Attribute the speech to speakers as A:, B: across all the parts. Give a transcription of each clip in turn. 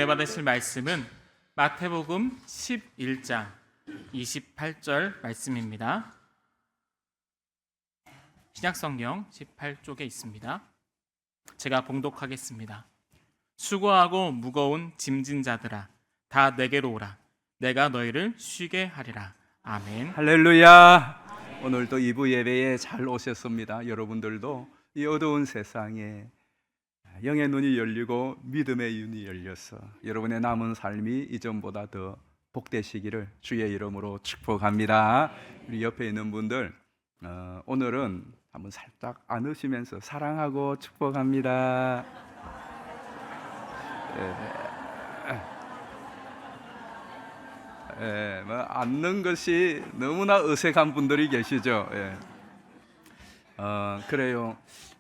A: 은혜 받으실 말씀은 마태복음 11장 28절 말씀입니다. 신약성경 18쪽에 있습니다. 제가 봉독하겠습니다. 수고하고 무거운 짐진 자들아 다 내게로 오라. 내가 너희를 쉬게 하리라. 아멘.
B: 할렐루야. 오늘도 2부 예배에 잘 오셨습니다. 여러분들도 이 어두운 세상에 영의 눈이 열리고 믿음의 눈이 열려서 여러분의 남은 삶이 이전보다 더 복되시기를 주의 이름으로 축복합니다. 우리 옆에 있는 분들 오늘은 한번 살짝 안으시면서 사랑하고 축복합니다. 앉는 것이 너무나 어색한 분들이 계시죠. 그래요.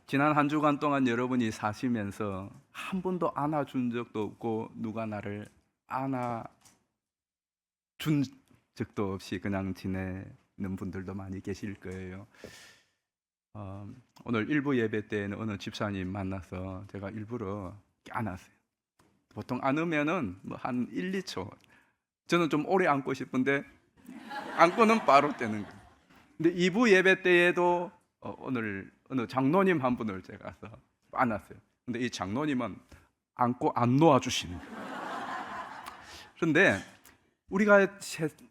B: 지난 한 주간 동안 여러분이 사시면서 한 번도 안아준 적도 없고 누가 나를 안아준 적도 없이 그냥 지내는 분들도 많이 계실 거예요. 오늘 일부 예배 때는 어느 집사님 만나서 제가 일부러 안았어요. 보통 안으면은 뭐 한 1, 2초. 저는 좀 오래 안고 싶은데 안고는 바로 떼는 거예요. 근데 2부 예배 때에도 오늘 어느 장로님 한 분을 제가 가서 안았어요. 근데 이 장로님은 안고 안 놓아주시는 거예요. 그런데 우리가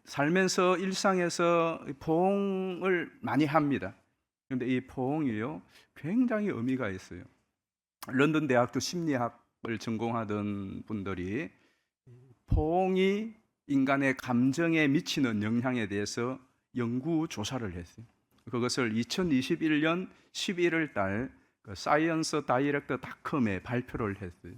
B: 살면서 일상에서 포옹을 많이 합니다. 그런데 이 포옹이요 굉장히 의미가 있어요. 런던 대학교 심리학을 전공하던 분들이 포옹이 인간의 감정에 미치는 영향에 대해서 연구 조사를 했어요. 그것을 2021년 11월 달 sciencedirect.com에 발표를 했어요.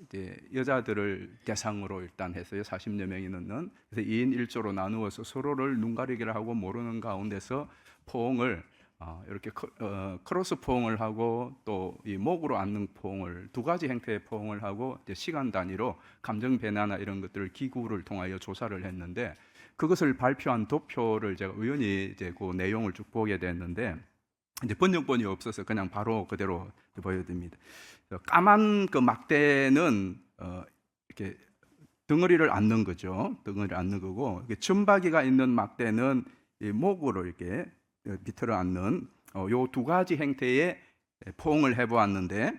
B: 이제 여자들을 대상으로 일단 했어요. 40여 명이 넘는. 그래서 2인 1조로 나누어서 서로를 눈가리기를 하고 모르는 가운데서 포옹을 이렇게 크로스 포옹을 하고 또 이 목으로 앉는 포옹을 두 가지 형태의 포옹을 하고 이제 시간 단위로 감정 변화나 이런 것들을 기구를 통하여 조사를 했는데 그것을 발표한 도표를 제가 우연히 이제 그 내용을 쭉 보게 됐는데 이제 번역본이 없어서 그냥 바로 그대로 보여드립니다. 까만 그 막대는 이렇게 덩어리를 앉는 거죠. 덩어리를 앉는 거고 점박이가 있는 막대는 이 목으로 이렇게 밑으로 앉는 요 두 가지 형태의 포옹을 해보았는데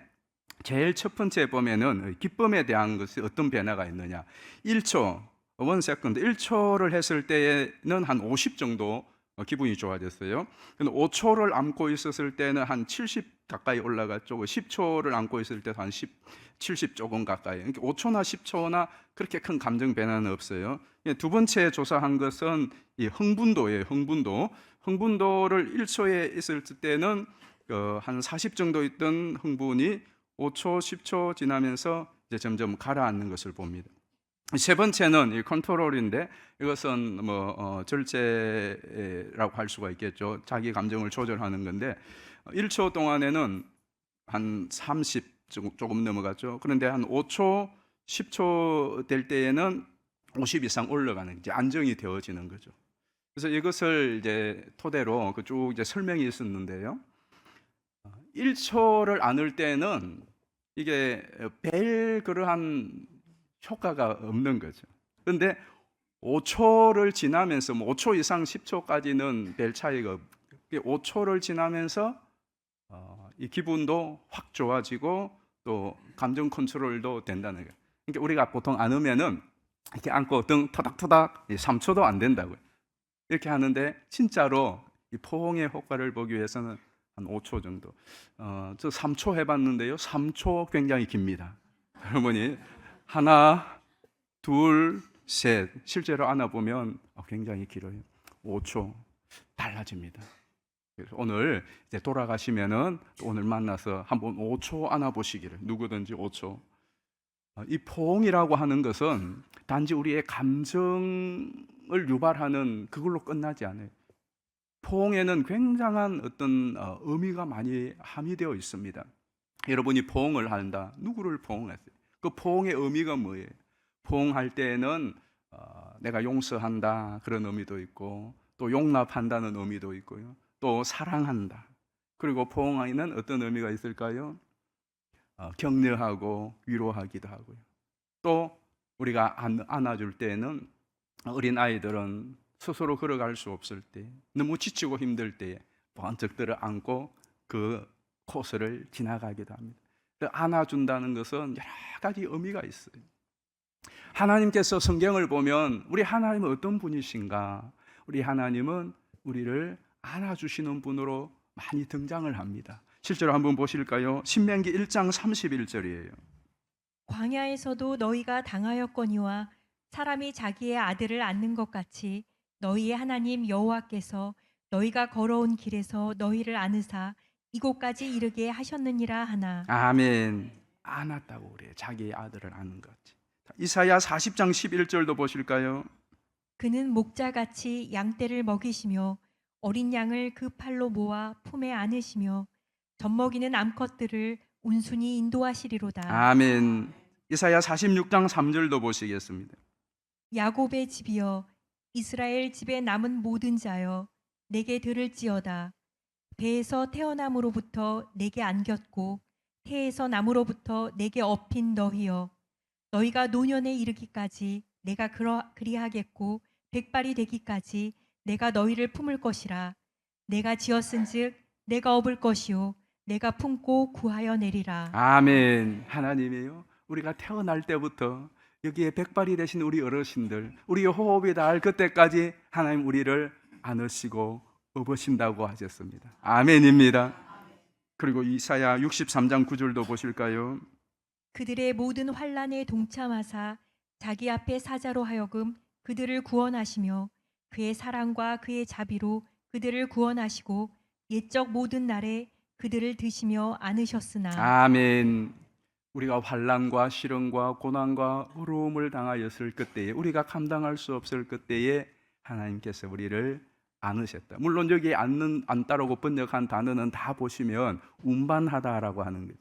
B: 제일 첫 번째 보면은 기쁨에 대한 것이 어떤 변화가 있느냐 1초, 1세컨드 1초를 했을 때는 한 50 정도 기분이 좋아졌어요. 근데 5초를 안고 있었을 때는 한 70 가까이 올라갔죠. 10초를 안고 있을 때도 한 70 조금 가까이. 그러니까 5초나 10초나 그렇게 큰 감정 변화는 없어요. 두 번째 조사한 것은 이 흥분도예요. 흥분도를 1초에 있을 때는 한 40 정도 있던 흥분이 5초, 10초 지나면서 이제 점점 가라앉는 것을 봅니다. 세 번째는 이 컨트롤인데 이것은 절제라고 할 수가 있겠죠. 자기 감정을 조절하는 건데 1초 동안에는 한 30 조금 넘어갔죠. 그런데 한 5초, 10초 될 때에는 50 이상 올라가는 이제 안정이 되어지는 거죠. 그래서 이것을 이제 토대로 쭉 이제 설명이 있었는데요. 1초를 안을 때는 이게 별 그러한 효과가 없는 거죠. 그런데 5초를 지나면서 5초 이상 10초까지는 별 차이가 없고 5초를 지나면서 이 기분도 확 좋아지고 또 감정 컨트롤도 된다는 거예요. 그러니까 우리가 보통 안으면은 이렇게 안고 등 토닥토닥 3초도 안 된다고요. 이렇게 하는데 진짜로 이 포옹의 효과를 보기 위해서는 한 5초 정도. 저 3초 해봤는데요. 3초 굉장히 깁니다. 여러분이 하나, 둘, 셋 실제로 안아보면 굉장히 길어요. 5초 달라집니다. 그래서 오늘 이제 돌아가시면은 오늘 만나서 한번 5초 안아보시기를 누구든지 5초. 이 포옹이라고 하는 것은 단지 우리의 감정을 유발하는 그걸로 끝나지 않아요. 포옹에는 굉장한 어떤 의미가 많이 함유되어 있습니다. 여러분이 포옹을 한다. 누구를 포옹했어요? 그 포옹의 의미가 뭐예요? 포옹할 때는 내가 용서한다 그런 의미도 있고 또 용납한다는 의미도 있고요. 또 사랑한다. 그리고 포옹에는 어떤 의미가 있을까요? 격려하고 위로하기도 하고요. 또 우리가 안아줄 때에는 어린 아이들은 스스로 걸어갈 수 없을 때, 너무 지치고 힘들 때에 번쩍 들어 안고 그 코스를 지나가기도 합니다. 안아준다는 것은 여러 가지 의미가 있어요. 하나님께서 성경을 보면 우리 하나님은 어떤 분이신가? 우리 하나님은 우리를 안아주시는 분으로 많이 등장을 합니다. 실제로 한번 보실까요? 신명기 1장 31절이에요.
C: 광야에서도 너희가 당하였거니와 사람이 자기의 아들을 안는 것 같이 너희의 하나님 여호와께서 너희가 걸어온 길에서 너희를 안으사 이곳까지 이르게 하셨느니라 하나.
B: 아멘. 안았다고 그래요. 자기의 아들을 안는 것 같이. 이사야 40장 11절도 보실까요?
C: 그는 목자같이 양떼를 먹이시며 어린 양을 그 팔로 모아 품에 안으시며 젖먹이는 암컷들을 온순히 인도하시리로다.
B: 아멘. 이사야 46장 3절도 보시겠습니다.
C: 야곱의 집이여 이스라엘 집에 남은 모든 자여 내게 들을지어다. 배에서 태어남으로부터 내게 안겼고 태에서 남으로부터 내게 업힌 너희여 너희가 노년에 이르기까지 내가 그리하겠고 백발이 되기까지 내가 너희를 품을 것이라. 내가 지었은즉 내가 업을 것이요 내가 품고 구하여 내리라.
B: 아멘. 하나님이요, 우리가 태어날 때부터 여기에 백발이 되신 우리 어르신들, 우리의 호흡이 닿을 그때까지 하나님 우리를 안으시고 업으신다고 하셨습니다. 아멘입니다. 그리고 이사야 63장 9절도 보실까요?
C: 그들의 모든 환난에 동참하사 자기 앞에 사자로 하여금 그들을 구원하시며 그의 사랑과 그의 자비로 그들을 구원하시고 옛적 모든 날에 그들을 드시며 안으셨으나.
B: 아멘. 우리가 환난과 시련과 고난과 어려움을 당하였을 그때에, 우리가 감당할 수 없을 그때에 하나님께서 우리를 안으셨다. 물론 여기 안다라고 번역한 단어는 다 보시면 운반하다라고 하는 거죠.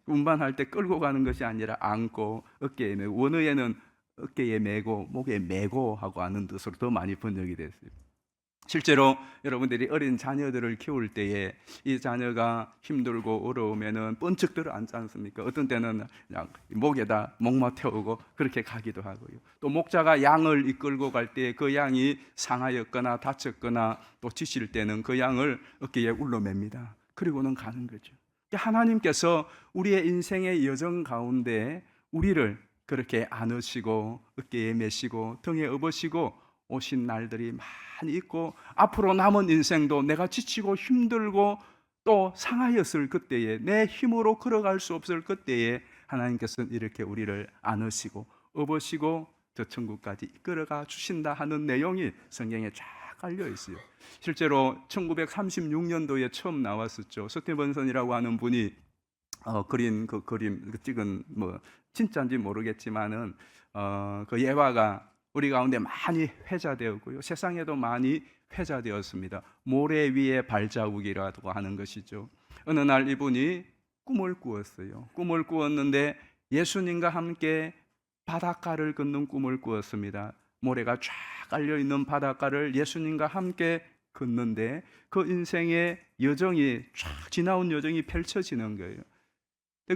B: 운반할 때 끌고 가는 것이 아니라 안고 어깨에 메고, 원어에는 어깨에 메고 목에 메고 하고 하는 뜻으로 더 많이 번역이 됐어요. 실제로 여러분들이 어린 자녀들을 키울 때에 이 자녀가 힘들고 어려우면은 번쩍 들어 앉지 않습니까? 어떤 때는 그냥 목에다 목마 태우고 그렇게 가기도 하고요. 또 목자가 양을 이끌고 갈 때 그 양이 상하였거나 다쳤거나 또 지칠 때는 그 양을 어깨에 울러맵니다. 그리고는 가는 거죠. 하나님께서 우리의 인생의 여정 가운데 우리를 그렇게 안으시고 어깨에 메시고 등에 업으시고 오신 날들이 많이 있고, 앞으로 남은 인생도 내가 지치고 힘들고 또 상하였을 그때에, 내 힘으로 걸어갈 수 없을 그때에 하나님께서는 이렇게 우리를 안으시고 업으시고 저 천국까지 이끌어가 주신다 하는 내용이 성경에 쫙 깔려 있어요. 실제로 1936년도에 처음 나왔었죠. 스티븐슨이라고 하는 분이 그린 그 그림, 찍은 뭐 진짜인지 모르겠지만은 그 예화가 우리 가운데 많이 회자되었고요, 세상에도 많이 회자되었습니다. 모래 위에 발자국이라고 하는 것이죠. 어느 날 이분이 꿈을 꾸었어요. 꿈을 꾸었는데 예수님과 함께 바닷가를 걷는 꿈을 꾸었습니다. 모래가 쫙 깔려 있는 바닷가를 예수님과 함께 걷는데 그 인생의 여정이 쫙 지나온 여정이 펼쳐지는 거예요.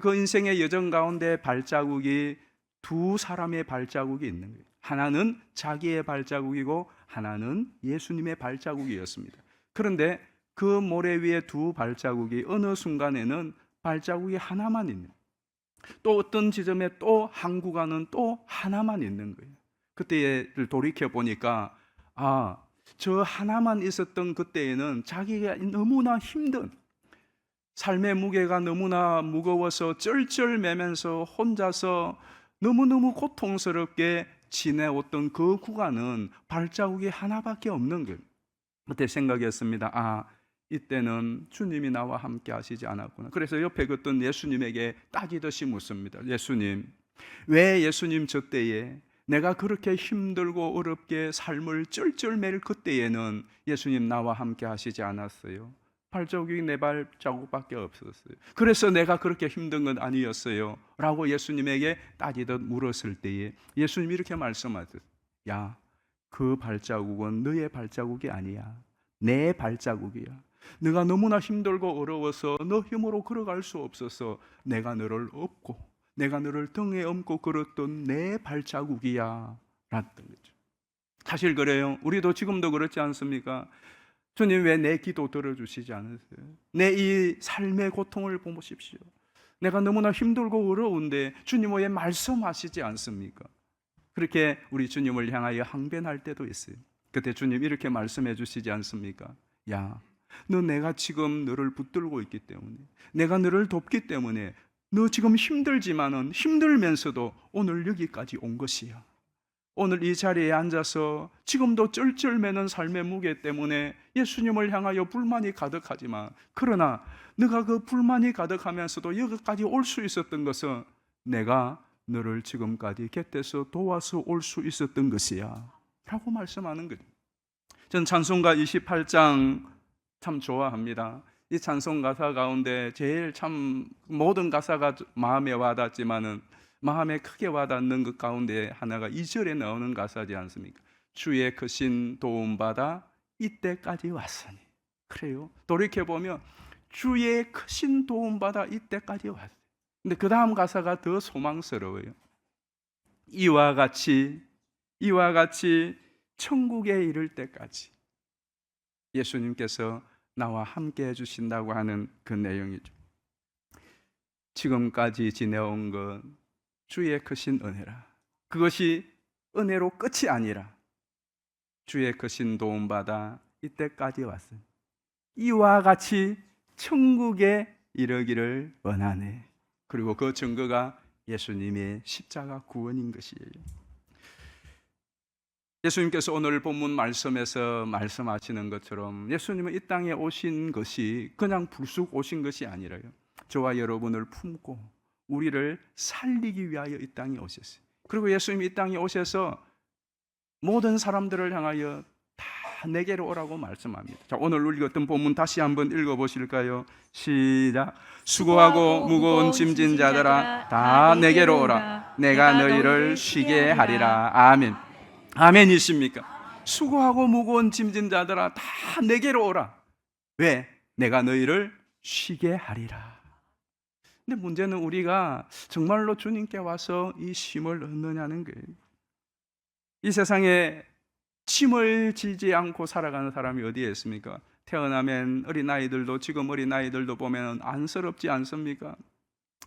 B: 그 인생의 여정 가운데 발자국이 두 사람의 발자국이 있는 거예요. 하나는 자기의 발자국이고 하나는 예수님의 발자국이었습니다. 그런데 그 모래 위에 두 발자국이 어느 순간에는 발자국이 하나만 있는, 또 어떤 지점에 또 한 구간은 또 하나만 있는 거예요. 그때를 돌이켜 보니까 저 하나만 있었던 그때에는 자기가 너무나 힘든, 삶의 무게가 너무나 무거워서 쩔쩔매면서 혼자서 너무너무 고통스럽게 지내왔던 그 구간은 발자국이 하나밖에 없는 거예요. 그때 생각했습니다. 이때는 주님이 나와 함께 하시지 않았구나. 그래서 옆에 걷던 예수님에게 따지듯이 묻습니다. 예수님, 왜 예수님 저 때에 내가 그렇게 힘들고 어렵게 삶을 쩔쩔맬 그때에는 예수님 나와 함께 하시지 않았어요? 발자국이 내 발자국밖에 없었어요. 그래서 내가 그렇게 힘든 건 아니었어요 라고 예수님에게 따지듯 물었을 때에 예수님이 이렇게 말씀하셨어요. 야, 그 발자국은 너의 발자국이 아니야. 내 발자국이야. 네가 너무나 힘들고 어려워서 너 힘으로 걸어갈 수 없어서 내가 너를 업고 내가 너를 등에 업고 걸었던 내 발자국이야 라던 거죠. 사실 그래요. 우리도 지금도 그렇지 않습니까? 주님 왜 내 기도 들어주시지 않으세요? 내 이 삶의 고통을 보십시오. 내가 너무나 힘들고 어려운데 주님 왜 말씀하시지 않습니까? 그렇게 우리 주님을 향하여 항변할 때도 있어요. 그때 주님 이렇게 말씀해 주시지 않습니까? 야, 너 내가 지금 너를 붙들고 있기 때문에, 내가 너를 돕기 때문에 너 지금 힘들지만은 힘들면서도 오늘 여기까지 온 것이야. 오늘 이 자리에 앉아서 지금도 쩔쩔매는 삶의 무게 때문에 예수님을 향하여 불만이 가득하지만, 그러나 네가 그 불만이 가득하면서도 여기까지 올 수 있었던 것은 내가 너를 지금까지 곁에서 도와서 올 수 있었던 것이야 라고 말씀하는 거죠. 전 찬송가 28장 참 좋아합니다. 이 찬송 가사 가운데 제일 참 모든 가사가 마음에 와닿지만은 마음에 크게 와닿는 것 가운데 하나가 2절에 나오는 가사지 않습니까? 주의 크신 도움받아 이때까지 왔으니. 그래요. 돌이켜보면 주의 크신 도움받아 이때까지 왔어요. 근데 그 다음 가사가 더 소망스러워요. 이와 같이 천국에 이를 때까지 예수님께서 나와 함께 해주신다고 하는 그 내용이죠. 지금까지 지내온 것 주의 크신 은혜라. 그것이 은혜로 끝이 아니라 주의 크신 도움받아 이때까지 왔으니 이와 같이 천국에 이르기를 원하네. 그리고 그 증거가 예수님의 십자가 구원인 것이에요. 예수님께서 오늘 본문 말씀에서 말씀하시는 것처럼 예수님은 이 땅에 오신 것이 그냥 불쑥 오신 것이 아니라요, 저와 여러분을 품고 우리를 살리기 위하여 이 땅에 오셨어요. 그리고 예수님이 이 땅에 오셔서 모든 사람들을 향하여 다 내게로 오라고 말씀합니다. 자, 오늘 읽었던 본문 다시 한번 읽어보실까요? 시작. 수고하고 무거운 짐진 자들아 다 내게로 오라. 내가 너희를 쉬게 하리라. 아멘. 아멘이십니까? 수고하고 무거운 짐진 자들아 다 내게로 오라. 왜? 내가 너희를 쉬게 하리라. 근데 문제는 우리가 정말로 주님께 와서 이 쉼을 얻느냐는 거예요. 이 세상에 침을 지지 않고 살아가는 사람이 어디에 있습니까? 태어나면 어린아이들도, 지금 어린아이들도 보면 안쓰럽지 않습니까?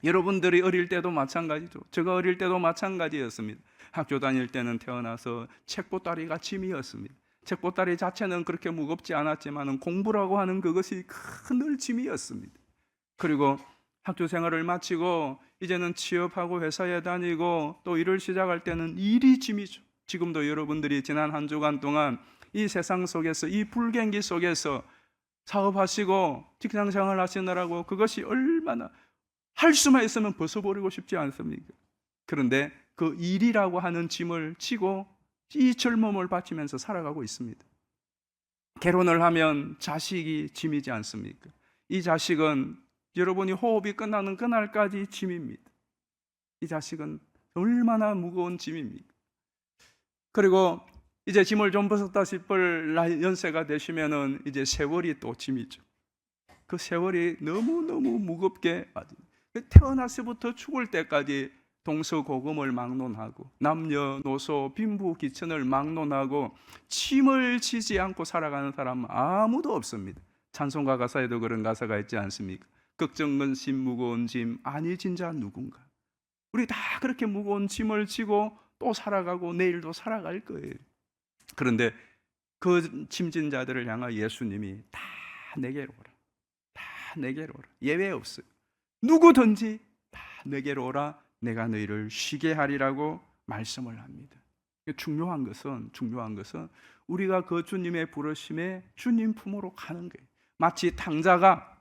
B: 여러분들이 어릴 때도 마찬가지죠. 제가 어릴 때도 마찬가지였습니다. 학교 다닐 때는 태어나서 책보따리가 짐이었습니다. 책보따리 자체는 그렇게 무겁지 않았지만 공부라고 하는 그것이 늘 짐이었습니다. 그리고 학교 생활을 마치고 이제는 취업하고 회사에 다니고 또 일을 시작할 때는 일이 짐이죠. 지금도 여러분들이 지난 한 주간 동안 이 세상 속에서, 이 불경기 속에서 사업하시고 직장생활 하시느라고 그것이 얼마나, 할 수만 있으면 벗어버리고 싶지 않습니까? 그런데 그 일이라고 하는 짐을 지고 이 젊음을 바치면서 살아가고 있습니다. 결혼을 하면 자식이 짐이지 않습니까? 이 자식은 여러분이 호흡이 끝나는 그날까지 짐입니다. 이 자식은 얼마나 무거운 짐입니까? 그리고 이제 짐을 좀 벗었다 싶을 연세가 되시면은 이제 세월이 또 짐이죠. 그 세월이 너무너무 무겁게 태어나서부터 죽을 때까지 동서고금을 막론하고 남녀노소 빈부귀천을 막론하고 침을 지지 않고 살아가는 사람은 아무도 없습니다. 찬송가 가사에도 그런 가사가 있지 않습니까? 걱정근심 무거운 짐 아니 진짜 누군가. 우리 다 그렇게 무거운 짐을 지고 또 살아가고 내일도 살아갈 거예요. 그런데 그 짐진 자들을 향하여 예수님이 다 내게로 오라, 다 내게로 오라, 예외 없어요. 누구든지 다 내게로 오라. 내가 너희를 쉬게 하리라고 말씀을 합니다. 중요한 것은 우리가 그 주님의 부르심에 주님 품으로 가는 거예요. 마치 탕자가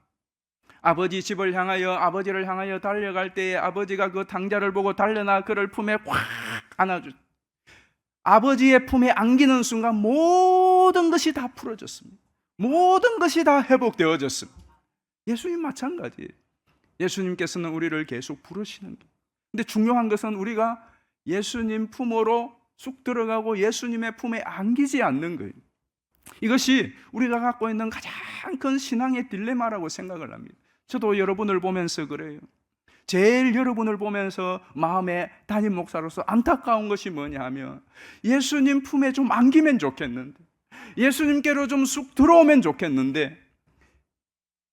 B: 아버지 집을 향하여, 아버지를 향하여 달려갈 때에 아버지가 그 탕자를 보고 달려나 그를 품에 꽉 안아주, 아버지의 품에 안기는 순간 모든 것이 다 풀어졌습니다. 모든 것이 다 회복되어졌습니다. 예수님 마찬가지예요. 예수님께서는 우리를 계속 부르시는 거예요. 근데 중요한 것은 우리가 예수님 품으로 쑥 들어가고 예수님의 품에 안기지 않는 거예요. 이것이 우리가 갖고 있는 가장 큰 신앙의 딜레마라고 생각을 합니다. 저도 여러분을 보면서 그래요. 제일 여러분을 보면서 마음에 담임 목사로서 안타까운 것이 뭐냐 하면 예수님 품에 좀 안기면 좋겠는데, 예수님께로 좀 쑥 들어오면 좋겠는데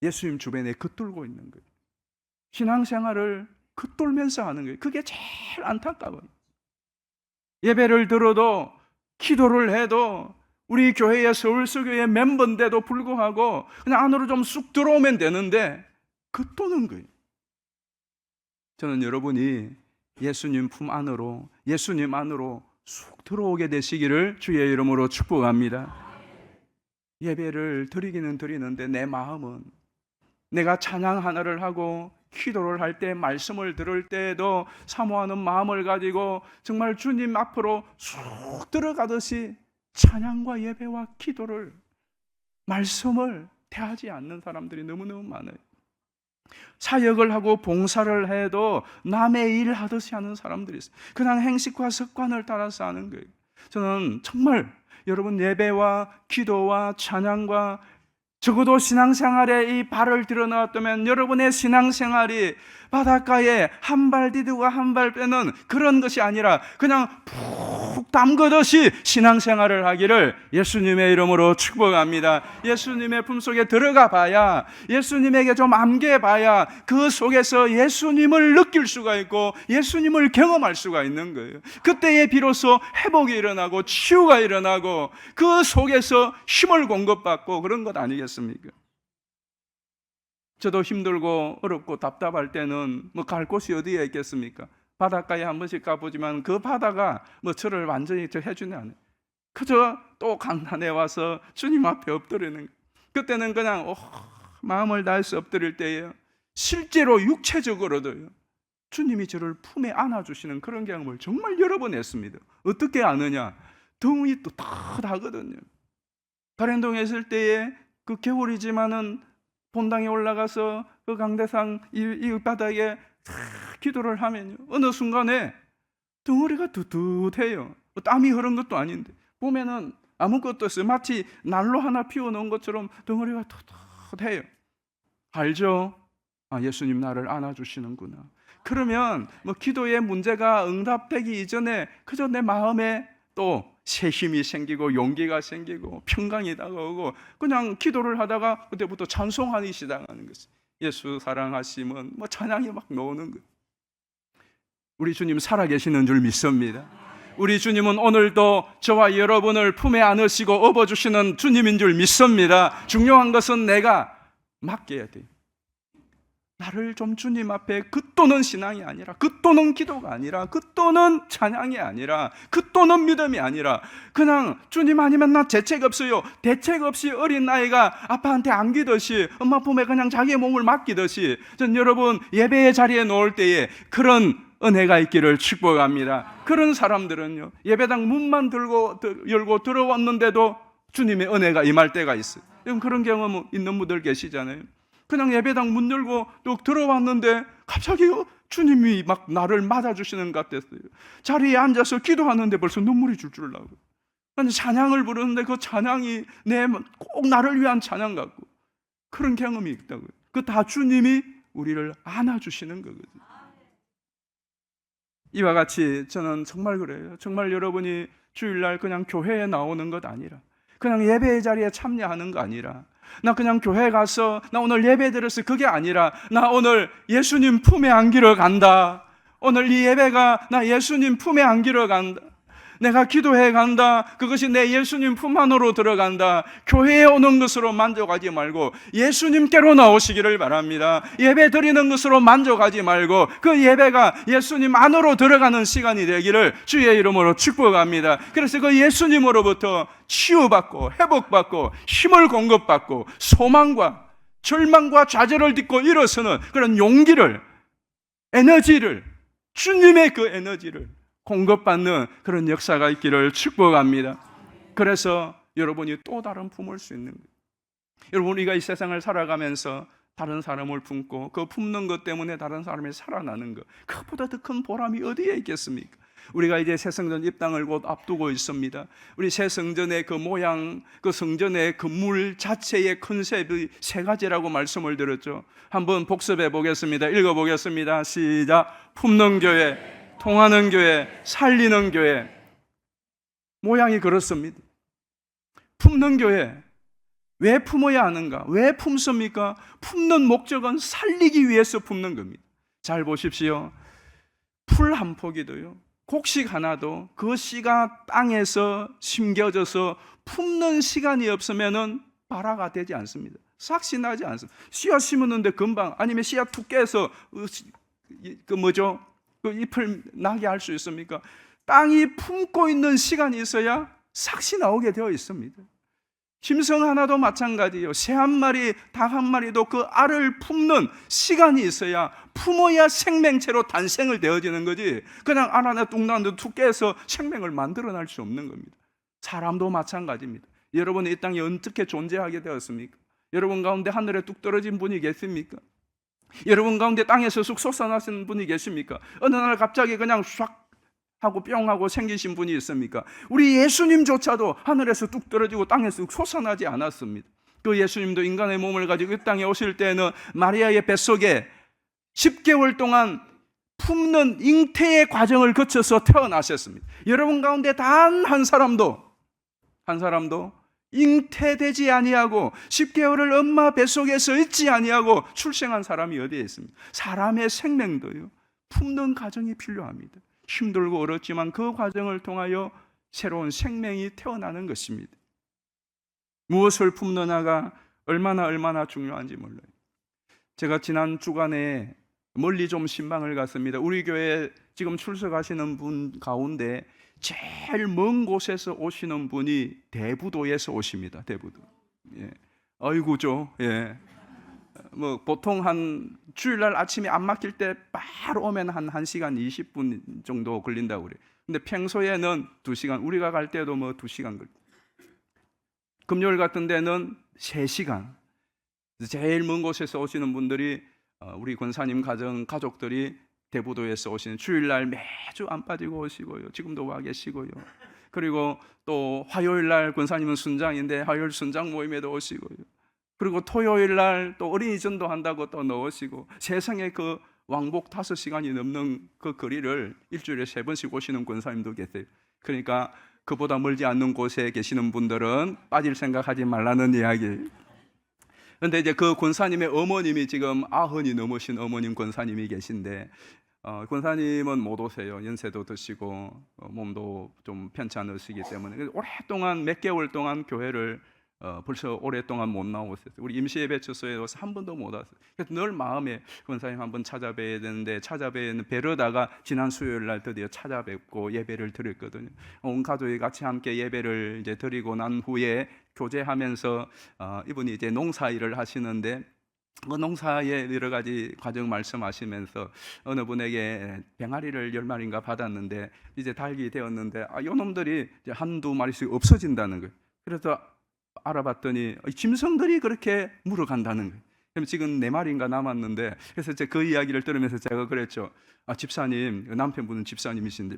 B: 예수님 주변에 겉돌고 있는 거예요. 신앙생활을 겉돌면서 하는 거예요. 그게 제일 안타까워요. 예배를 들어도 기도를 해도 우리 교회의 서울서교회 멤버인데도 불구하고 그냥 안으로 좀 쑥 들어오면 되는데 겉도는 거예요. 저는 여러분이 예수님 품 안으로, 예수님 안으로 쑥 들어오게 되시기를 주의 이름으로 축복합니다. 예배를 드리기는 드리는데 내 마음은, 내가 찬양 하나를 하고 기도를 할 때, 말씀을 들을 때에도 사모하는 마음을 가지고 정말 주님 앞으로 쑥 들어가듯이 찬양과 예배와 기도를, 말씀을 대하지 않는 사람들이 너무너무 많아요. 사역을 하고 봉사를 해도 남의 일 하듯이 하는 사람들이 있어요. 그냥 행식과 습관을 따라서 하는 거예요. 저는 정말 여러분 예배와 기도와 찬양과 적어도 신앙생활에 이 발을 들여놓았다면 여러분의 신앙생활이 바닷가에 한 발 디디고 한 발 빼는 그런 것이 아니라 그냥 푹 담그듯이 신앙생활을 하기를 예수님의 이름으로 축복합니다. 예수님의 품속에 들어가 봐야, 예수님에게 좀 암기해 봐야 그 속에서 예수님을 느낄 수가 있고 예수님을 경험할 수가 있는 거예요. 그때에 비로소 회복이 일어나고 치유가 일어나고 그 속에서 힘을 공급받고 그런 것 아니겠습니까? 저도 힘들고 어렵고 답답할 때는 뭐 갈 곳이 어디에 있겠습니까? 바닷가에 한 번씩 가보지만 그 바다가 뭐 저를 완전히 해주지 않아요. 그저 또 강단에 와서 주님 앞에 엎드리는 거예요. 그때는 그냥 마음을 다할 수 엎드릴 때예요. 실제로 육체적으로도요, 주님이 저를 품에 안아주시는 그런 경험을 정말 여러 번 했습니다. 어떻게 아느냐? 등이 또 따뜻하거든요. 가련동에 있을 때에 그 겨울이지만은 본당에 올라가서 그 강대상 이 바닥에 기도를 하면요, 어느 순간에 덩어리가 두둑해요. 땀이 흐른 것도 아닌데 보면은 아무것도 없어요. 마치 난로 하나 피워놓은 것처럼 덩어리가 두둑해요. 알죠? 아, 예수님 나를 안아주시는구나. 그러면 뭐 기도의 문제가 응답되기 이전에 그저 내 마음에 또 새 힘이 생기고 용기가 생기고 평강이 다가오고 그냥 기도를 하다가 그때부터 찬송하기 시작하는 것이, 예수 사랑하심은 뭐 찬양이 막 나오는 거예요. 우리 주님 살아계시는 줄 믿습니다. 우리 주님은 오늘도 저와 여러분을 품에 안으시고 업어주시는 주님인 줄 믿습니다. 중요한 것은 내가 맡겨야 돼요. 나를 좀 주님 앞에 겉도는 신앙이 아니라, 겉도는 기도가 아니라, 겉도는 찬양이 아니라, 겉도는 믿음이 아니라 그냥 주님 아니면 나 대책 없어요. 대책 없이 어린 나이가 아빠한테 안기듯이, 엄마 품에 그냥 자기의 몸을 맡기듯이, 전 여러분 예배의 자리에 놓을 때에 그런 은혜가 있기를 축복합니다. 그런 사람들은요, 예배당 문만 열고 들어왔는데도 주님의 은혜가 임할 때가 있어요. 그런 경험 있는 분들 계시잖아요. 그냥 예배당 문 열고 또 들어왔는데 갑자기 주님이 막 나를 맞아주시는 것 같았어요. 자리에 앉아서 기도하는데 벌써 눈물이 줄줄 나고, 찬양을 부르는데 그 찬양이 꼭 나를 위한 찬양 같고, 그런 경험이 있다고요. 그 다 주님이 우리를 안아주시는 거거든요. 이와 같이 저는 정말 그래요. 정말 여러분이 주일날 그냥 교회에 나오는 것 아니라, 그냥 예배의 자리에 참여하는 거 아니라, 나 그냥 교회 가서 나 오늘 예배 드렸어, 그게 아니라 나 오늘 예수님 품에 안기러 간다. 오늘 이 예배가 나 예수님 품에 안기러 간다. 내가 기도해 간다. 그것이 내 예수님 품 안으로 들어간다. 교회에 오는 것으로 만족하지 말고 예수님께로 나오시기를 바랍니다. 예배 드리는 것으로 만족하지 말고 그 예배가 예수님 안으로 들어가는 시간이 되기를 주의 이름으로 축복합니다. 그래서 그 예수님으로부터 치유받고 회복받고 힘을 공급받고 소망과 절망과 좌절을 딛고 일어서는 그런 용기를, 에너지를, 주님의 그 에너지를 공급받는 그런 역사가 있기를 축복합니다. 그래서 여러분이 또 다른 품을 수 있는 거예요. 여러분, 우리가 이 세상을 살아가면서 다른 사람을 품고 그 품는 것 때문에 다른 사람이 살아나는 것, 그것보다 더 큰 보람이 어디에 있겠습니까? 우리가 이제 새 성전 입당을 곧 앞두고 있습니다. 우리 새 성전의 그 모양, 그 성전의 건물 자체의 컨셉이 세 가지라고 말씀을 드렸죠. 한번 복습해 보겠습니다. 읽어 보겠습니다. 시작. 품는 교회, 통하는 교회, 살리는 교회. 모양이 그렇습니다. 품는 교회. 왜 품어야 하는가? 왜 품습니까? 품는 목적은 살리기 위해서 품는 겁니다. 잘 보십시오. 풀 한 포기도요, 곡식 하나도 그 씨가 땅에서 심겨져서 품는 시간이 없으면은 발화가 되지 않습니다. 싹시 나지 않습니다. 씨앗 심었는데 금방, 아니면 씨앗 툭 깨서 그 잎을 나게 할 수 있습니까? 땅이 품고 있는 시간이 있어야 싹시 나오게 되어 있습니다. 짐승 하나도 마찬가지예요. 새 한 마리, 닭 한 마리도 그 알을 품는 시간이 있어야, 품어야 생명체로 탄생을 되어지는 거지, 그냥 알 하나 뚝 나는데 툭 깨서 생명을 만들어낼 수 없는 겁니다. 사람도 마찬가지입니다. 여러분, 이 땅에 어떻게 존재하게 되었습니까? 여러분 가운데 하늘에 뚝 떨어진 분이 계십니까? 여러분 가운데 땅에서 쑥 솟아나신 분이 계십니까? 어느 날 갑자기 그냥 唰 하고 뿅 하고 생기신 분이 있습니까? 우리 예수님조차도 하늘에서 뚝 떨어지고 땅에서 솟아나지 않았습니다. 그 예수님도 인간의 몸을 가지고 이 땅에 오실 때는 마리아의 뱃속에 10개월 동안 품는 잉태의 과정을 거쳐서 태어나셨습니다. 여러분 가운데 단 한 사람도 잉태되지 아니하고 10개월을 엄마 뱃속에서 있지 아니하고 출생한 사람이 어디에 있습니까? 사람의 생명도요, 품는 과정이 필요합니다. 힘들고 어렵지만 그 과정을 통하여 새로운 생명이 태어나는 것입니다. 무엇을 품느냐가 얼마나 중요한지 몰라요. 제가 지난 주간에 멀리 좀 신방을 갔습니다. 우리 교회에 지금 출석하시는 분 가운데 제일 먼 곳에서 오시는 분이 대부도에서 오십니다. 대부도. 예. 아이고죠. 예. 뭐 보통 한 주일날 아침에 안 막힐 때 바로 오면 한 1시간 20분 정도 걸린다고 그래요. 근데 평소에는 2시간, 우리가 갈 때도 뭐 2시간 걸려요. 금요일 같은 데는 3시간. 제일 먼 곳에서 오시는 분들이 우리 권사님 가족들이 대부도에서 오시는, 주일날 매주 안 빠지고 오시고요. 지금도 와 계시고요. 그리고 또 화요일날 권사님은 순장인데 화요일 순장 모임에도 오시고요. 그리고 토요일날 또 어린이전도 한다고 또 넣으시고, 세상에 그 왕복 5시간이 넘는 그 거리를 일주일에 3번씩 오시는 권사님도 계세요. 그러니까 그보다 멀지 않는 곳에 계시는 분들은 빠질 생각하지 말라는 이야기예요. 그런데 이제 그 권사님의 어머님이 지금 90이 넘으신 어머님 권사님이 계신데, 권사님은 못 오세요. 연세도 드시고 몸도 좀 편치 않으시기 때문에 오랫동안, 몇 개월 동안 교회를 벌써 오랫동안 못 나오셨어요. 우리 임시예배 처소에 와서 한 번도 못 왔어요. 그래서 늘 마음에 권사님 한번 찾아뵈야 되는데 뵈려다가 지난 수요일 날 드디어 찾아뵙고 예배를 드렸거든요. 온 가족이 같이 함께 예배를 이제 드리고 난 후에 교제하면서 이분이 이제 농사 일을 하시는데, 그 농사의 여러 가지 과정 말씀하시면서 어느 분에게 병아리를 10마리인가 받았는데 이제 달기 되었는데 요 놈들이 이제 한두 마리씩 없어진다는 거예요. 그래서 알아봤더니 짐승들이 그렇게 물어간다는 거예요. 그럼 지금 4마리인가 남았는데, 그래서 이제 그 이야기를 들으면서 제가 그랬죠. 집사님, 남편분은 집사님이신데,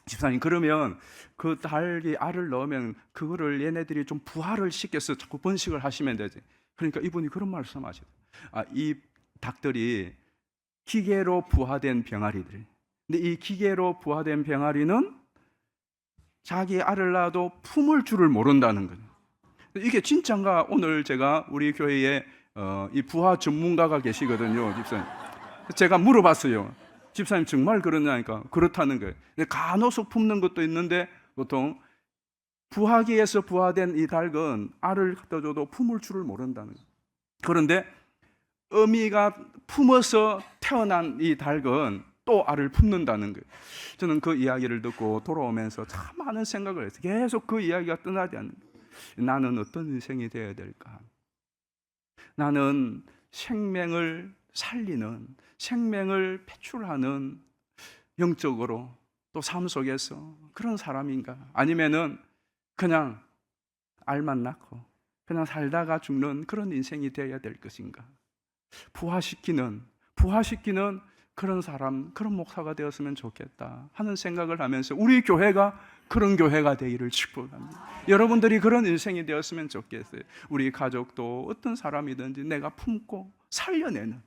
B: 집사님, 그러면 그 닭이 알을 넣으면 그거를 얘네들이 좀 부화를 시켜서 자꾸 번식을 하시면 되지. 그러니까 이분이 그런 말씀하셔요. 이 닭들이 기계로 부화된 병아리들. 근데 이 기계로 부화된 병아리는 자기 알을 낳아도 품을 줄을 모른다는 거예요. 이게 진짜인가? 오늘 제가 우리 교회에 이 부화 전문가가 계시거든요, 집사님. 제가 물어봤어요. 집사님 정말 그러냐니까 그렇다는 거예요. 간혹 품는 것도 있는데 보통 부화기에서 부화된 이 닭은 알을 갖다 줘도 품을 줄을 모른다는 거예요. 그런데 어미가 품어서 태어난 이 닭은 또 알을 품는다는 거예요. 저는 그 이야기를 듣고 돌아오면서 참 많은 생각을 했어요. 계속 그 이야기가 떠나지 않는 거예요. 나는 어떤 인생이 되어야 될까? 나는 생명을 살리는, 생명을 배출하는, 영적으로 또 삶 속에서 그런 사람인가? 아니면은 그냥 알만 낳고 그냥 살다가 죽는 그런 인생이 되어야 될 것인가? 부화시키는 그런 사람, 그런 목사가 되었으면 좋겠다 하는 생각을 하면서 우리 교회가 그런 교회가 되기를 축복합니다. 여러분들이 그런 인생이 되었으면 좋겠어요. 우리 가족도 어떤 사람이든지 내가 품고 살려내는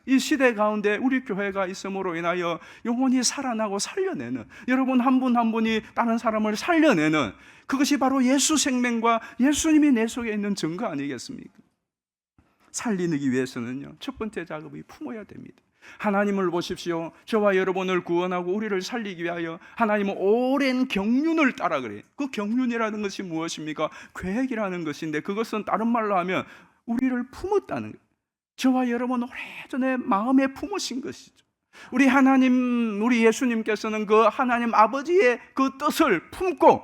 B: 이 시대 가운데 우리 교회가 있음으로 인하여 영혼이 살아나고 살려내는, 여러분 한 분 한 분이 다른 사람을 살려내는, 그것이 바로 예수 생명과 예수님이 내 속에 있는 증거 아니겠습니까? 살리기 위해서는요, 첫 번째 작업이 품어야 됩니다. 하나님을 보십시오. 저와 여러분을 구원하고 우리를 살리기 위하여 하나님은 오랜 경륜을 따라 그래요. 그 경륜이라는 것이 무엇입니까? 계획이라는 것인데, 그것은 다른 말로 하면 우리를 품었다는 거예요. 저와 여러분 오래전에 마음에 품으신 것이죠. 우리 하나님, 우리 예수님께서는 그 하나님 아버지의 그 뜻을 품고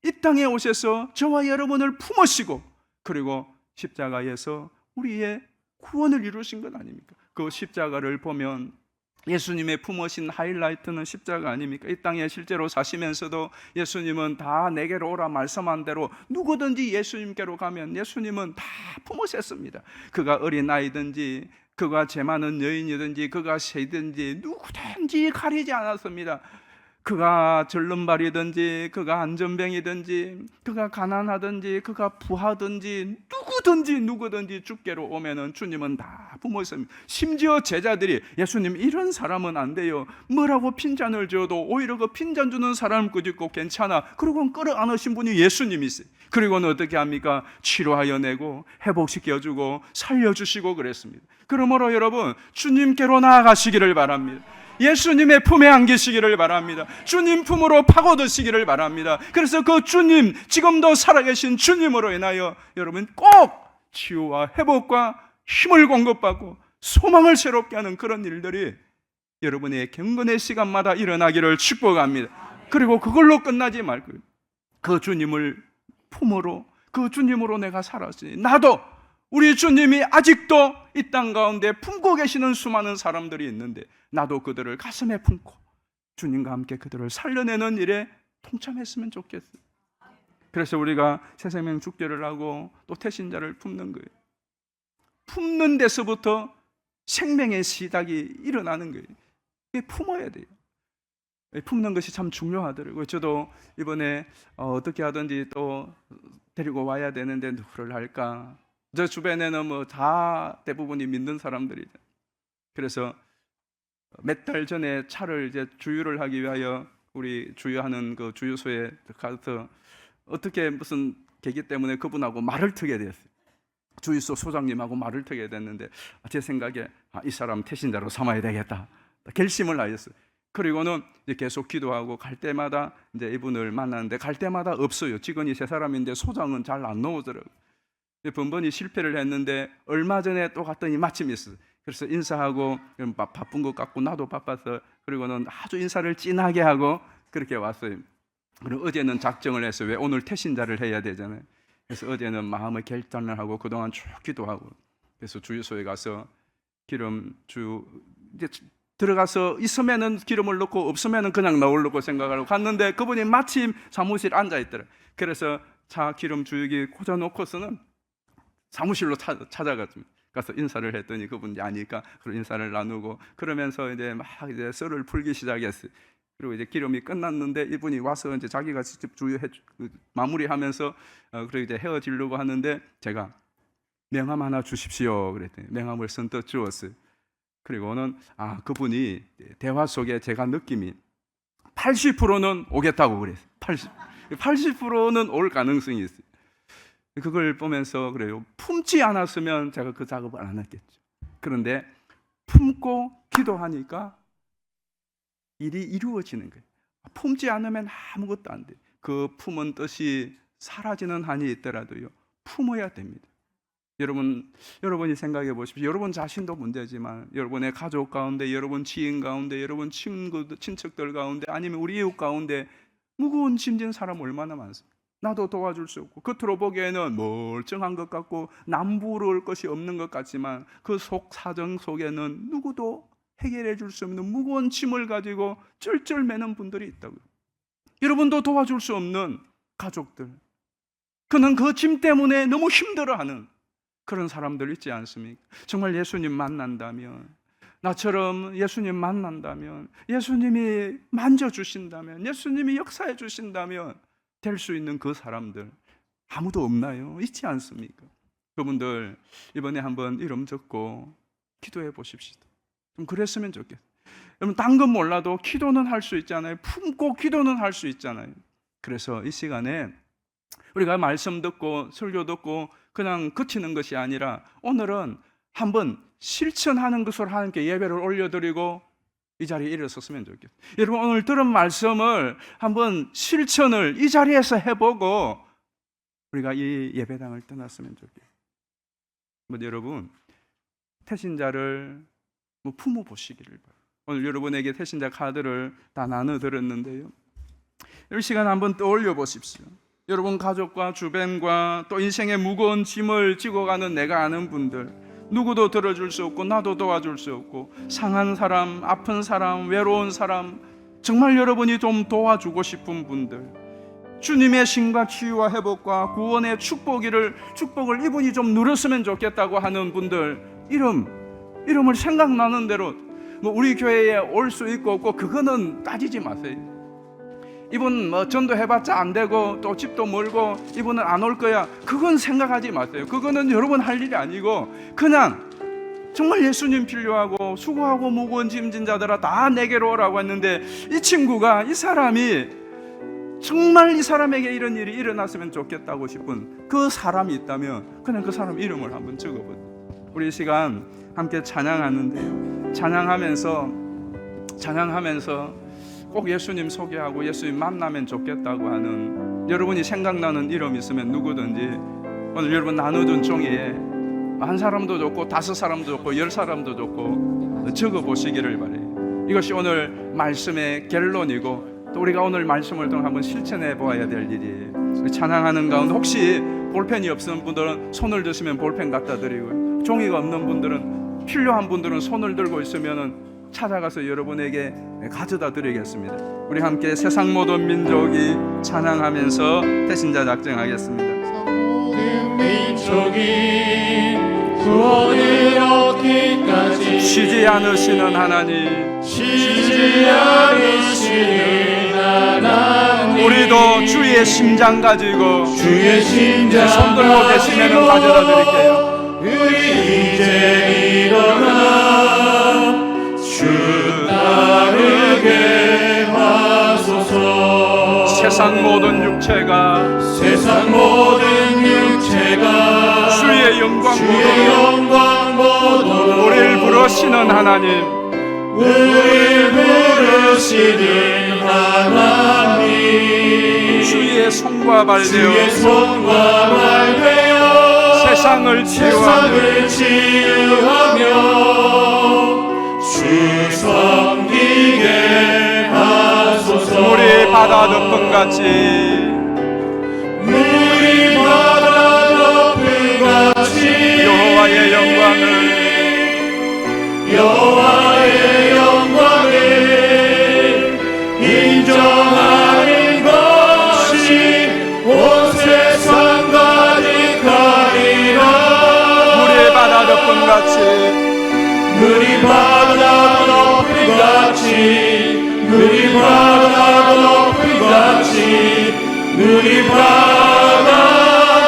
B: 이 땅에 오셔서 저와 여러분을 품으시고, 그리고 십자가에서 우리의 구원을 이루신 것 아닙니까? 그 십자가를 보면 예수님의 품으신 하이라이트는 십자가 아닙니까? 이 땅에 실제로 사시면서도 예수님은 다 내게로 오라 말씀한 대로 누구든지 예수님께로 가면 예수님은 다 품으셨습니다. 그가 어린아이든지, 그가 죄 많은 여인이든지, 그가 새든지 누구든지 가리지 않았습니다. 그가 절름발이든지, 그가 안전병이든지, 그가 가난하든지, 그가 부하든지, 누구든지 주께로 오면은 주님은 다 품으십니다. 심지어 제자들이 예수님 이런 사람은 안 돼요, 뭐라고 핀잔을 줘도 오히려 그 핀잔 주는 사람 꾸짖고 괜찮아, 그리고 끌어안으신 분이 예수님이세요. 그리고는 어떻게 합니까? 치료하여 내고 회복시켜주고 살려주시고 그랬습니다. 그러므로 여러분, 주님께로 나아가시기를 바랍니다. 예수님의 품에 안기시기를 바랍니다. 주님 품으로 파고드시기를 바랍니다. 그래서 그 주님, 지금도 살아계신 주님으로 인하여 여러분 꼭 치유와 회복과 힘을 공급받고 소망을 새롭게 하는 그런 일들이 여러분의 경건의 시간마다 일어나기를 축복합니다. 그리고 그걸로 끝나지 말고 그 주님을 품으로, 그 주님으로 내가 살았으니 나도, 우리 주님이 아직도 이 땅 가운데 품고 계시는 수많은 사람들이 있는데 나도 그들을 가슴에 품고 주님과 함께 그들을 살려내는 일에 동참했으면 좋겠어요. 그래서 우리가 새생명 축제를 하고 또 태신자를 품는 거예요. 품는 데서부터 생명의 시작이 일어나는 거예요. 이게 품어야 돼요. 품는 것이 참 중요하더라고요. 저도 이번에 어떻게 하든지 또 데리고 와야 되는데 누구를 할까? 저 주변에는 뭐 다 대부분이 믿는 사람들이죠. 그래서 몇 달 전에 차를 이제 주유를 하기 위하여 우리 주유하는 그 주유소에 가서 어떻게 무슨 계기 때문에 그분하고 말을 트게 됐어요. 주유소 소장님하고 말을 트게 됐는데 제 생각에 이 사람 태신자로 삼아야 되겠다 결심을 하였어요. 그리고는 이제 계속 기도하고 갈 때마다 이제 이분을 만나는데 갈 때마다 없어요. 직원이 세 사람인데 소장은 잘 안 나오더라고요. 번번이 실패를 했는데 얼마 전에 또 갔더니 마침 있어요. 그래서 인사하고 바쁜 것 같고 나도 바빠서, 그리고는 아주 인사를 진하게 하고 그렇게 왔어요. 그리고 어제는 작정을 했어요. 왜? 오늘 태신자를 해야 되잖아요. 그래서 어제는 마음의 결단을 하고 그동안 쭉 기도하고, 그래서 주유소에 가서 기름 이제 들어가서 있으면은 기름을 넣고 없으면은 그냥 넣으려고 생각하고 갔는데 그분이 마침 사무실에 앉아 있더라. 그래서 차 기름 주유기 꽂아놓고서는 사무실로 찾아갔습니다. 가서 인사를 했더니 그분이 아니까 그런 인사를 나누고 그러면서 이제 막 이제 썰을 풀기 시작했어요. 그리고 이제 기름이 끝났는데 이분이 와서 이제 자기가 직접 주유해 마무리하면서 그리고 이제 헤어지려고 하는데 제가 명함 하나 주십시오 그랬더니 명함을 선뜻 주었어요. 그리고는 그분이 대화 속에 제가 느낌이 80%는 오겠다고 그랬어요. 80%는 올 가능성이 있어요. 그걸 보면서 그래요. 품지 않았으면 제가 그 작업을 안 했겠죠. 그런데 품고 기도하니까 일이 이루어지는 거예요. 품지 않으면 아무것도 안 돼요. 그 품은 뜻이 사라지는 한이 있더라도요, 품어야 됩니다. 여러분이 생각해 보십시오. 여러분 자신도 문제지만 여러분의 가족 가운데, 여러분 지인 가운데, 여러분 친척들 가운데, 아니면 우리 이웃 가운데 무거운 짐진 사람 얼마나 많습니까? 나도 도와줄 수 없고 겉으로 보기에는 멀쩡한 것 같고 남부러울 것이 없는 것 같지만 그 속 사정 속에는 누구도 해결해 줄 수 없는 무거운 짐을 가지고 쩔쩔 매는 분들이 있다고요. 여러분도 도와줄 수 없는 가족들, 그는 그 짐 때문에 너무 힘들어하는 그런 사람들 있지 않습니까? 정말 예수님 만난다면 나처럼 예수님 만난다면, 예수님이 만져주신다면, 예수님이 역사해 주신다면 될 수 있는 그 사람들 아무도 없나요? 있지 않습니까? 그분들 이번에 한번 이름 적고 기도해 보십시다. 좀 그랬으면 좋겠어요. 여러분, 딴 건 몰라도 기도는 할 수 있잖아요. 품고 기도는 할 수 있잖아요. 그래서 이 시간에 우리가 말씀 듣고 설교 듣고 그냥 그치는 것이 아니라 오늘은 한번 실천하는 것으로 하나님께 예배를 올려드리고 이 자리에 일어섰으면 좋겠어요. 여러분, 오늘 들은 말씀을 한번 실천을 이 자리에서 해보고 우리가 이 예배당을 떠났으면 좋겠어요. 여러분, 태신자를 품어보시기를 바랍니다. 오늘 여러분에게 태신자 카드를 다 나눠드렸는데요, 이 시간 한번 떠올려 보십시오. 여러분 가족과 주변과 또 인생의 무거운 짐을 지고 가는 내가 아는 분들, 누구도 들어줄 수 없고 나도 도와줄 수 없고 상한 사람, 아픈 사람, 외로운 사람, 정말 여러분이 좀 도와주고 싶은 분들, 주님의 신과 치유와 회복과 구원의 축복을 이분이 좀 누렸으면 좋겠다고 하는 분들, 이름을 생각나는 대로 우리 교회에 올 수 있고 없고 그거는 따지지 마세요. 이분 전도해봤자 안 되고 또 집도 멀고 이분은 안 올 거야, 그건 생각하지 마세요. 그거는 여러분 할 일이 아니고 그냥 정말 예수님 필요하고 수고하고 무거운 짐진 자들아 다 내게로 오라고 했는데, 이 친구가, 이 사람이 정말 이 사람에게 이런 일이 일어났으면 좋겠다고 싶은 그 사람이 있다면 그냥 그 사람 이름을 한번 적어보세요. 우리 이 시간 함께 찬양하는데요, 찬양하면서 꼭 예수님 소개하고 예수님 만나면 좋겠다고 하는 여러분이 생각나는 이름 있으면 누구든지 오늘 여러분 나눠준 종이에 한 사람도 좋고 5사람도 좋고 10사람도 좋고 적어보시기를 바래요. 이것이 오늘 말씀의 결론이고 또 우리가 오늘 말씀을 통해 한번 실천해 보아야 될 일이에요. 찬양하는 가운데 혹시 볼펜이 없는 분들은 손을 드시면 볼펜 갖다 드리고요, 종이가 없는 분들은, 필요한 분들은 손을 들고 있으면 찾아가서 여러분에게 가져다 드리겠습니다. 우리 함께 세상 모든 민족이 찬양하면서 태신자 작정하겠습니다.
D: 모든 민족이 구원을 얻기까지
B: 쉬지 않으시는 하나님,
D: 쉬지 않으시는 하나님,
B: 우리도 주의 심장 가지고
D: 주의 심장
B: 손 들고 계시면 가져다 드릴게요.
D: 우리 이제 일어나 주 따르게 하소서.
B: 세상 모든 육체가 주의 영광 보도록 우리를 부르시는 하나님, 주의 손과 발되어 세상을 치유하며
D: 주 섬기게 하소서.
B: 물이 바다 덮은 같이 여호와의 영광을
D: 인정하는 것이 온 세상 가득하리라.
B: 물이 바다 덮은 같이
D: 물이 바다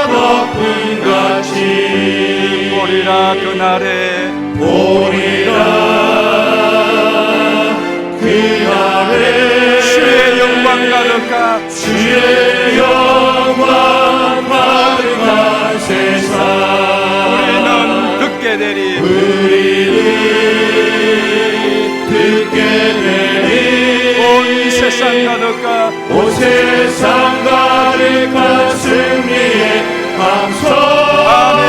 D: 덮은 같이
B: 보리라 그날에 주의 영광 가득한
D: 세상
B: 우리는 듣게 되리 온 세상 가득한
D: 승리의 감소.
B: 아멘.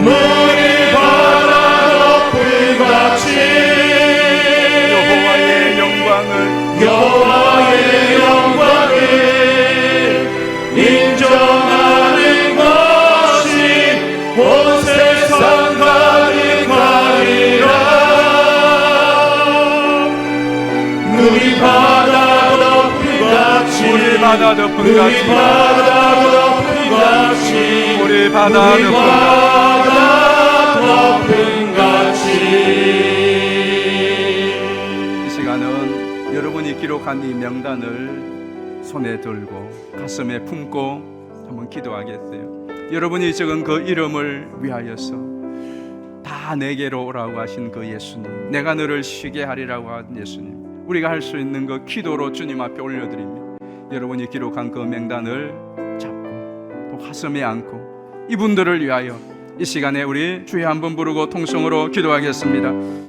D: 물이 바다 덮은 같이
B: 여호와의 영광을
D: 인정하는 것이 온 세상 가득하리라. 물이 바다 덮은 같이 물이 바다 덮은 같이
B: 여러분이 기록한 이 명단을 손에 들고 가슴에 품고 한번 기도하겠어요. 여러분이 적은 그 이름을 위하여서 다 내게로 오라고 하신 그 예수님, 내가 너를 쉬게 하리라고 한 예수님, 우리가 할 수 있는 그 기도로 주님 앞에 올려드립니다. 여러분이 기록한 그 명단을 잡고 또 가슴에 안고 이분들을 위하여 이 시간에 우리 주여 한번 부르고 통성으로 기도하겠습니다.